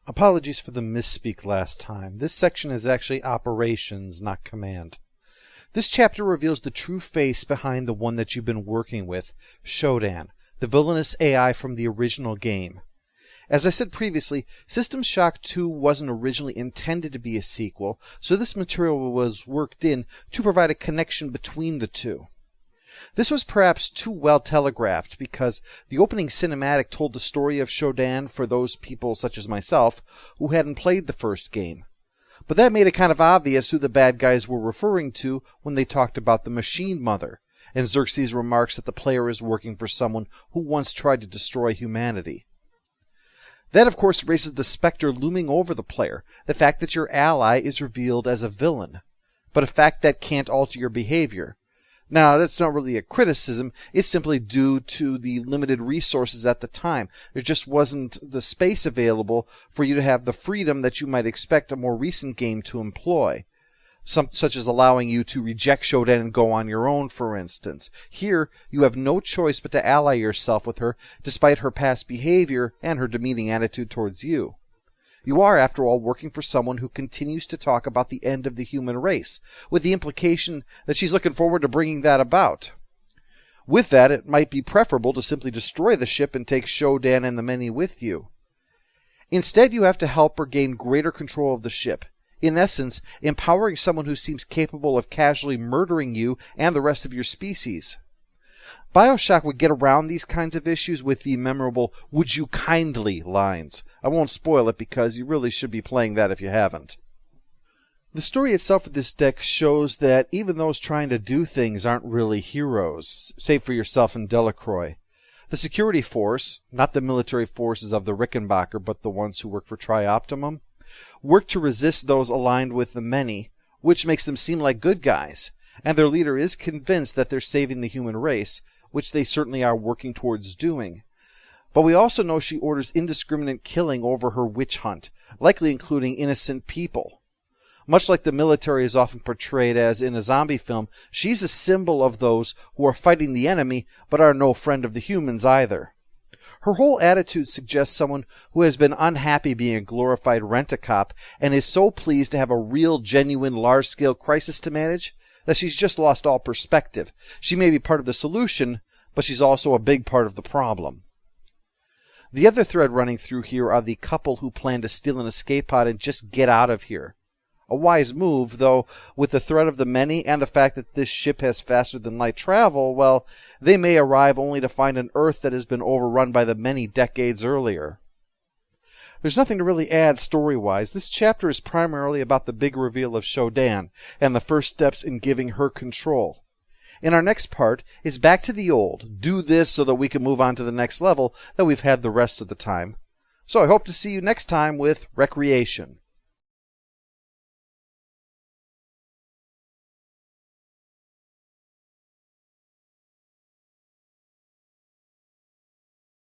Apologies for the misspeak last time. This section is actually operations, not command. This chapter reveals the true face behind the one that you've been working with, Shodan, the villainous AI from the original game. As I said previously, System Shock 2 wasn't originally intended to be a sequel, so this material was worked in to provide a connection between the two. This was perhaps too well telegraphed because the opening cinematic told the story of Shodan for those people such as myself who hadn't played the first game. But that made it kind of obvious who the bad guys were referring to when they talked about the Machine Mother, and Xerxes remarks that the player is working for someone who once tried to destroy humanity. That, of course, raises the specter looming over the player, the fact that your ally is revealed as a villain, but a fact that can't alter your behavior. Now, that's not really a criticism, it's simply due to the limited resources at the time. There just wasn't the space available for you to have the freedom that you might expect a more recent game to employ. Such as allowing you to reject Shodan and go on your own, for instance. Here, you have no choice but to ally yourself with her, despite her past behavior and her demeaning attitude towards you. You are, after all, working for someone who continues to talk about the end of the human race, with the implication that she's looking forward to bringing that about. With that, it might be preferable to simply destroy the ship and take Shodan and the many with you. Instead, you have to help her gain greater control of the ship. In essence, empowering someone who seems capable of casually murdering you and the rest of your species. BioShock would get around these kinds of issues with the memorable "would you kindly" lines. I won't spoil it because you really should be playing that if you haven't. The story itself of this deck shows that even those trying to do things aren't really heroes, save for yourself and Delacroix. The security force, not the military forces of the Rickenbacker, but the ones who work for Trioptimum, work to resist those aligned with the many, which makes them seem like good guys, and their leader is convinced that they're saving the human race, which they certainly are working towards doing. But we also know she orders indiscriminate killing over her witch hunt, likely including innocent people. Much like the military is often portrayed as in a zombie film, she's a symbol of those who are fighting the enemy but are no friend of the humans either. Her whole attitude suggests someone who has been unhappy being a glorified rent-a-cop and is so pleased to have a real, genuine, large-scale crisis to manage that she's just lost all perspective. She may be part of the solution, but she's also a big part of the problem. The other thread running through here are the couple who plan to steal an escape pod and just get out of here. A wise move, though, with the threat of the many and the fact that this ship has faster-than-light travel, well, they may arrive only to find an Earth that has been overrun by the many decades earlier. There's nothing to really add story-wise. This chapter is primarily about the big reveal of Shodan and the first steps in giving her control. In our next part, it's back to the old, do this so that we can move on to the next level that we've had the rest of the time. So I hope to see you next time with Recreation.